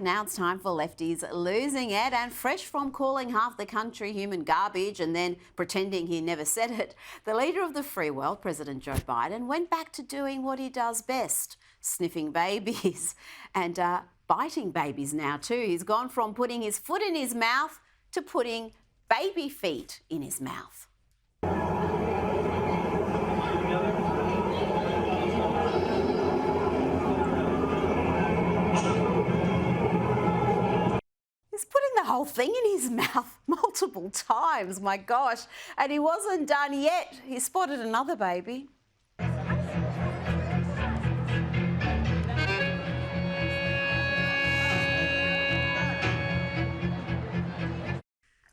Now it's time for Lefties losing it, and fresh from calling half the country human garbage and then pretending he never said it, the leader of the free world, President Joe Biden, went back to doing what he does best, sniffing babies and biting babies now too. He's gone from putting his foot in his mouth to putting baby feet in his mouth. He's putting the whole thing in his mouth multiple times, my gosh. And he wasn't done yet. He spotted another baby.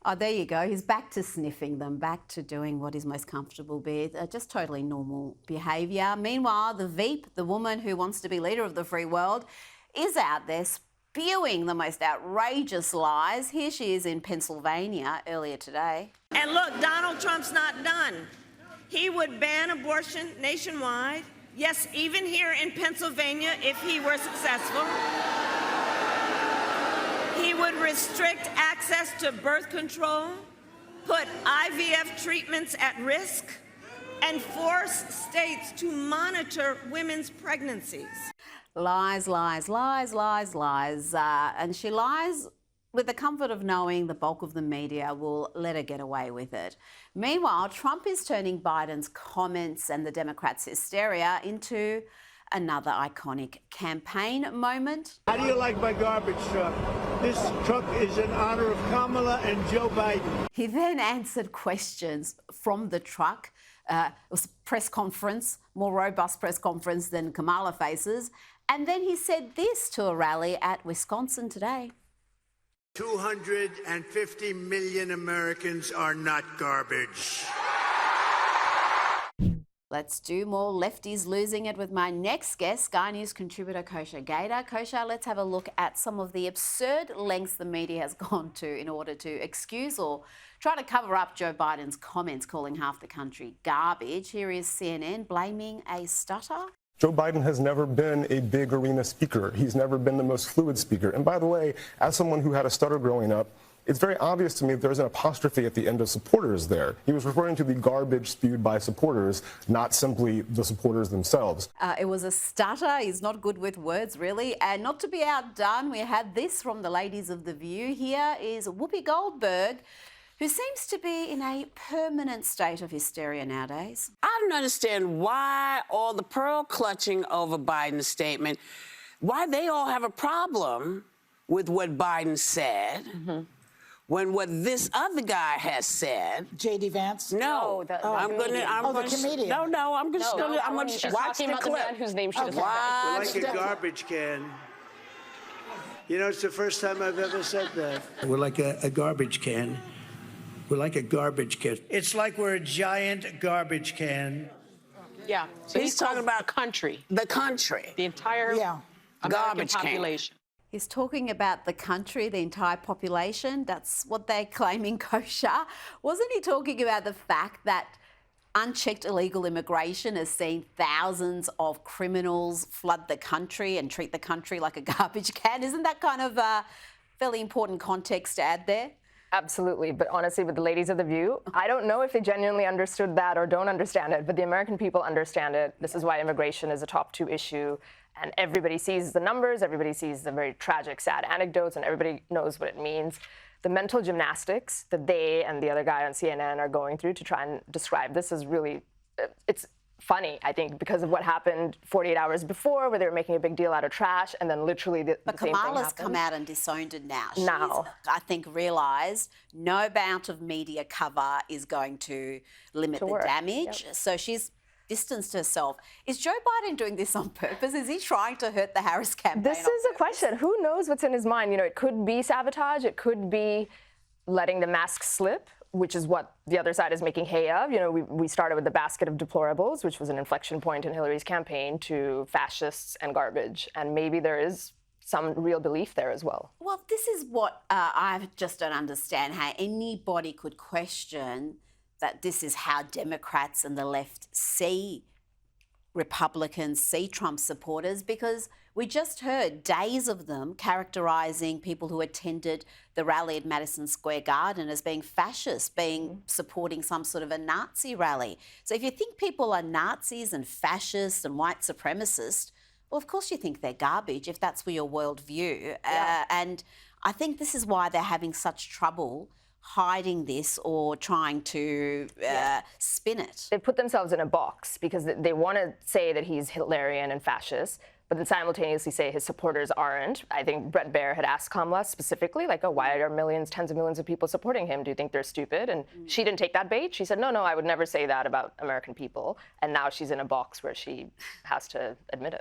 Oh, there you go. He's back to sniffing them, back to doing what he's most comfortable with. Just totally normal behaviour. Meanwhile, the Veep, the woman who wants to be leader of the free world, is out there spewing the most outrageous lies. Here she is in Pennsylvania earlier today. And look, Donald Trump's not done. He would ban abortion nationwide. Yes, even here in Pennsylvania, if he were successful. He would restrict access to birth control, put IVF treatments at risk, and force states to monitor women's pregnancies. Lies, lies, lies, lies, lies. And she lies with the comfort of knowing the bulk of the media will let her get away with it. Meanwhile, Trump is turning Biden's comments and the Democrats' hysteria into another iconic campaign moment. How do you like my garbage truck? This truck is in honor of Kamala and Joe Biden. He then answered questions from the truck. It was a press conference, more robust press conference than Kamala faces. And then he said this to a rally at Wisconsin today. 250 million Americans are not garbage. Let's do more Lefties losing it with my next guest, Sky News contributor Kosha Gator. Kosha, let's have a look at some of the absurd lengths the media has gone to in order to excuse or try to cover up Joe Biden's comments calling half the country garbage. Here is CNN blaming a stutter. Joe Biden has never been a big arena speaker. He's never been the most fluid speaker. And by the way, as someone who had a stutter growing up, it's very obvious to me that there's an apostrophe at the end of supporters there. He was referring to the garbage spewed by supporters, not simply the supporters themselves. It was a stutter. He's not good with words, really. And not to be outdone, we had this from the ladies of The View. Here is Whoopi Goldberg, who seems to be in a permanent state of hysteria nowadays. I don't understand why all the pearl clutching over Biden's statement, why they all have a problem with what Biden said. When what this other guy has said, J.D. Vance? No, the comedian. I'm going to watch the clip. Man whose name she doesn't We're like a garbage can. You know, it's the first time I've ever said that. We're like a garbage can. We're like a garbage can. It's like we're a giant garbage can. Yeah. So he's talking about country. The country. The entire American Garbage can. population. He's talking about the country, the entire population. That's what they're claiming, Kosha. Wasn't he talking about the fact that unchecked illegal immigration has seen thousands of criminals flood the country and treat the country like a garbage can? Isn't that kind of a fairly important context to add there? Absolutely. But honestly, with the ladies of The View, I don't know if they genuinely understood that or don't understand it, but the American people understand it. This is why immigration is a top 2 issue. And everybody sees the numbers, everybody sees the very tragic, sad anecdotes, and everybody knows what it means. The mental gymnastics that they and the other guy on CNN are going through to try and describe this is really, it's funny, I think, because of what happened 48 hours before, where they were making a big deal out of trash, and then literally the same thing happened. But Kamala's come out and disowned it now. She's, Now. I think, realised no amount of media cover is going to limit the damage. Yep. So she's distanced herself. Is Joe Biden doing this on purpose? Is he trying to hurt the Harris campaign? This is a question. Who knows what's in his mind? You know, it could be sabotage. It could be letting the mask slip, which is what the other side is making hay of. You know, we started with the basket of deplorables, which was an inflection point in Hillary's campaign, to fascists and garbage. And maybe there is some real belief there as well. Well, this is what I just don't understand, how anybody could question that this is how Democrats and the left see Republicans see Trump supporters? Because we just heard days of them characterising people who attended the rally at Madison Square Garden as being fascist, being supporting some sort of a Nazi rally. So if you think people are Nazis and fascists and white supremacists, well, of course you think they're garbage if that's your worldview. And I think this is why they're having such trouble hiding this or trying to spin it. They put themselves in a box because they want to say that he's Hitlerian and fascist, but then simultaneously say his supporters aren't. I think Bret Baier had asked Kamala specifically, like, oh, why are millions, tens of millions of people supporting him? Do you think they're stupid? And she didn't take that bait. She said, no, I would never say that about American people. And now she's in a box where she has to admit it.